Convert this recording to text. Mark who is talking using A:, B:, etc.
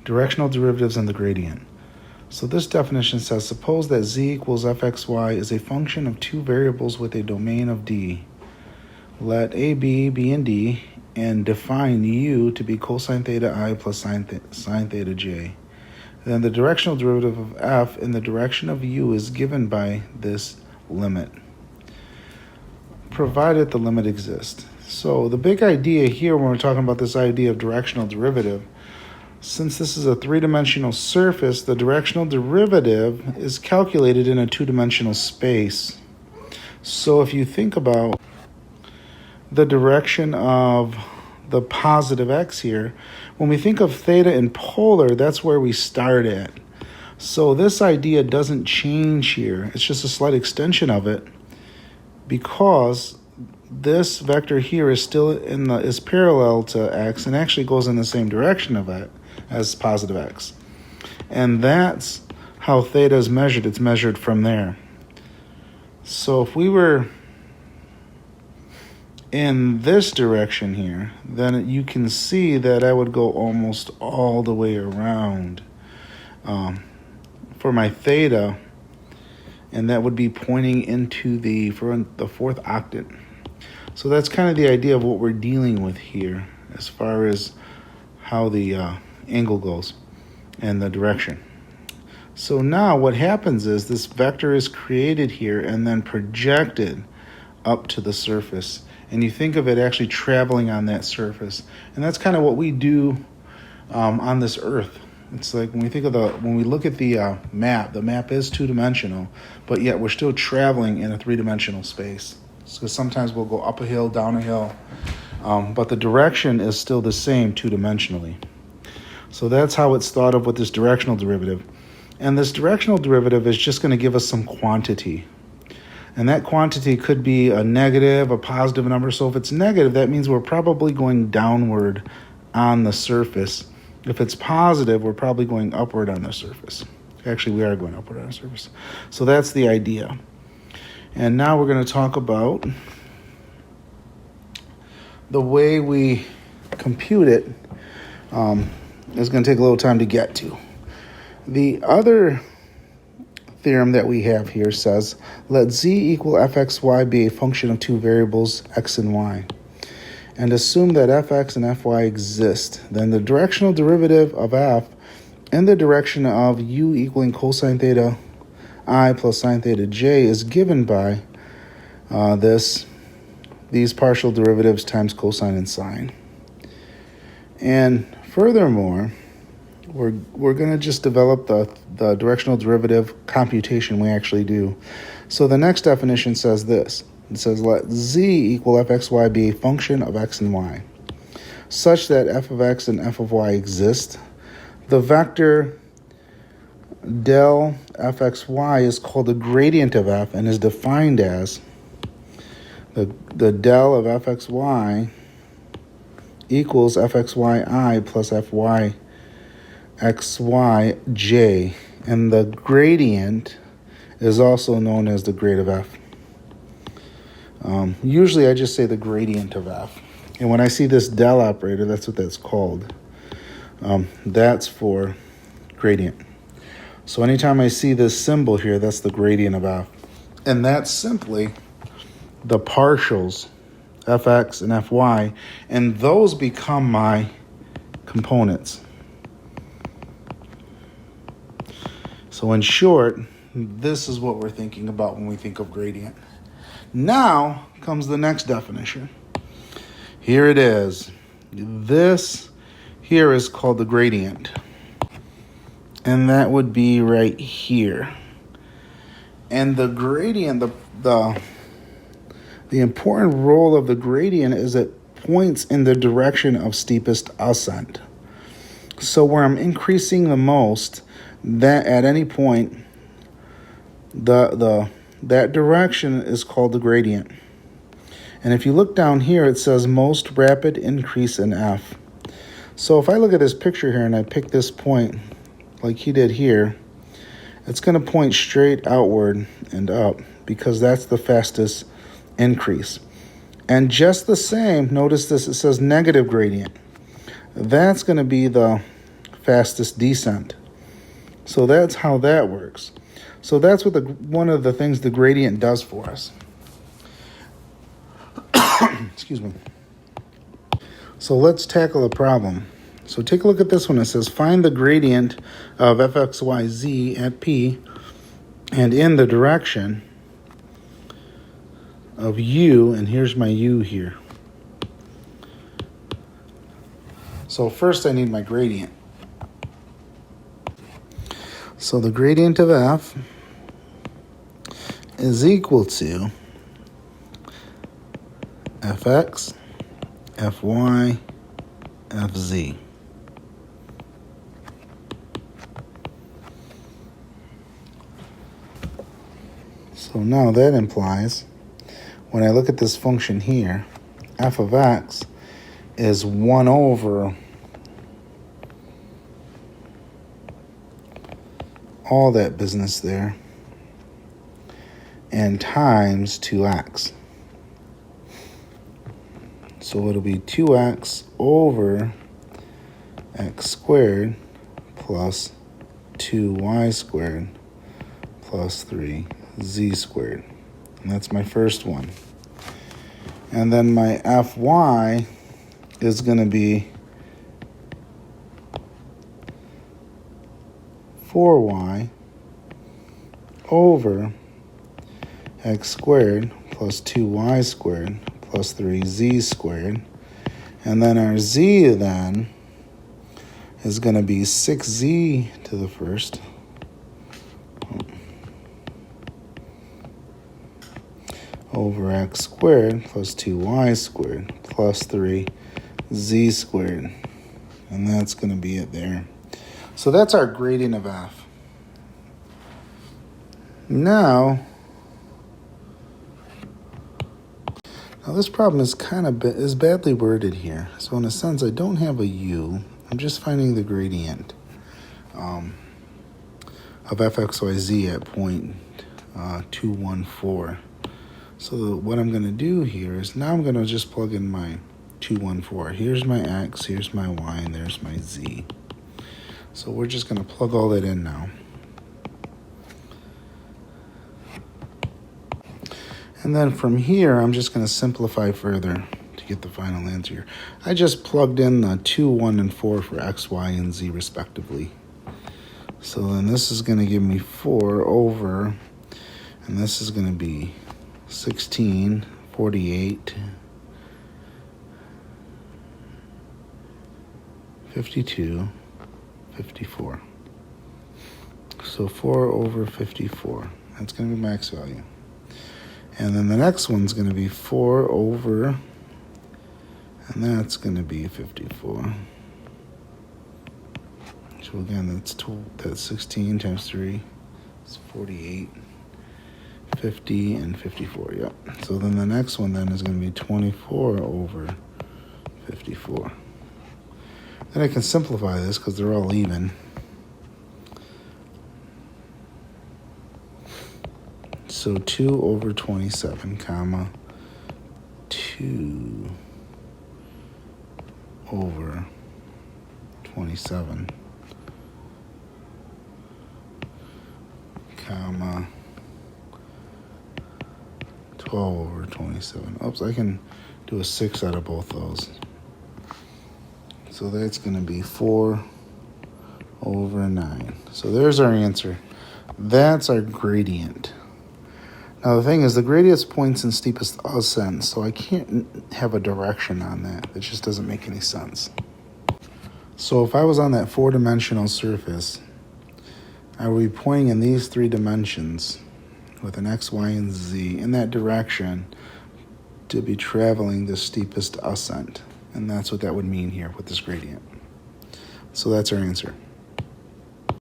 A: Directional derivatives and the gradient. So this definition says, suppose that z equals fxy is a function of two variables with a domain of D. Let a, b, and d, and define u to be cosine theta I plus sine theta j. Then the directional derivative of f in the direction of u is given by this limit, provided the limit exists. So the big idea here when we're talking about this idea of directional derivative, since this is a three-dimensional surface, the directional derivative is calculated in a two-dimensional space. So if you think about the direction of the positive x here, when we think of theta in polar, that's where we start at. So this idea doesn't change here. It's just a slight extension of it, because this vector here is still is parallel to x and actually goes in the same direction of it as positive x. And that's how theta is measured. It's measured from there. So if we were in this direction here, then you can see that I would go almost all the way around for my theta, and that would be pointing into the fourth octant. So that's kind of the idea of what we're dealing with here as far as how the angle goes and the direction. So now what happens is this vector is created here and then projected up to the surface. And you think of it actually traveling on that surface. And that's kind of what we do on this Earth. It's like when we look at the map is two-dimensional, but yet we're still traveling in a three-dimensional space. So sometimes we'll go up a hill, down a hill, but the direction is still the same two-dimensionally. So that's how it's thought of with this directional derivative. And this directional derivative is just going to give us some quantity. And that quantity could be a negative, a positive number. So if it's negative, that means we're probably going downward on the surface. If it's positive, we're probably going upward on the surface. Actually, we are going upward on the surface. So that's the idea. And now we're going to talk about the way we compute it. It's going to take a little time to get to. The other theorem that we have here says, let z equal fxy be a function of two variables, x and y, and assume that fx and fy exist. Then the directional derivative of f in the direction of u equaling cosine theta I plus sine theta j is given by these partial derivatives times cosine and sine. And furthermore, we're going to just develop the directional derivative computation we actually do. So the next definition says this. It says let z equal fxy be a function of x and y, such that f of x and f of y exist. The vector del fxy is called the gradient of f and is defined as the del of fxy equals fxyi plus fyxyj, and the gradient is also known as the grade of f. Usually I just say the gradient of f, and when I see this del operator, that's what that's called. That's for gradient. So anytime I see this symbol here, that's the gradient of f, and that's simply the partials fx and fy, and those become my components. So in short, this is what we're thinking about when we think of gradient. Now comes the next definition. Here it is. This here is called the gradient. And that would be right here. And the gradient, the important role of the gradient is it points in the direction of steepest ascent. So where I'm increasing the most, that at any point, that direction is called the gradient. And if you look down here, it says most rapid increase in f. So if I look at this picture here and I pick this point like he did here, it's going to point straight outward and up because that's the fastest increase. And just the same, notice this, it says negative gradient. That's going to be the fastest descent. So that's how that works. So that's what one of the things the gradient does for us. Excuse me. So let's tackle the problem. So take a look at this one. It says find the gradient of fxyz at p and in the direction of u, and here's my u here. So first I need my gradient. So the gradient of f is equal to fx, fy, fz. So now that implies, when I look at this function here, f of x is 1 over all that business there and times 2x. So it'll be 2x over x squared plus 2y squared plus 3z squared. And that's my first one. And then my fy is going to be 4y over x squared plus 2y squared plus 3z squared. And then our z then is going to be 6z to the first over x squared plus 2y squared plus 3z squared. And that's going to be it there. So that's our gradient of f. Now this problem is is badly worded here. So in a sense, I don't have a u. I'm just finding the gradient of fxyz at point 214. So what I'm going to do here is now I'm going to just plug in my 214. Here's my x, here's my y, and there's my z. So we're just going to plug all that in now. And then from here, I'm just going to simplify further to get the final answer. I just plugged in the 2, 1, and 4 for x, y, and z respectively. So then this is going to give me 4 over, and this is going to be 16, 48, 52, 54. So 4 over 54. That's going to be max value. And then the next one's going to be 4 over, and that's going to be 54. So again, that's 16 times 3 is 48, 50, and 54. Yep. So then the next one then is going to be 24 over 54. Then I can simplify this because they're all even. So 2 over 27, comma, 2 over 27, comma, 12 over 27. Oops, I can do a 6 out of both those. So that's going to be 4 over 9. So there's our answer. That's our gradient. Now the thing is, the gradient points in steepest ascent, so I can't have a direction on that. It just doesn't make any sense. So if I was on that 4-dimensional surface, I would be pointing in these 3 dimensions with an x, y, and z in that direction to be traveling the steepest ascent. And that's what that would mean here with this gradient. So that's our answer.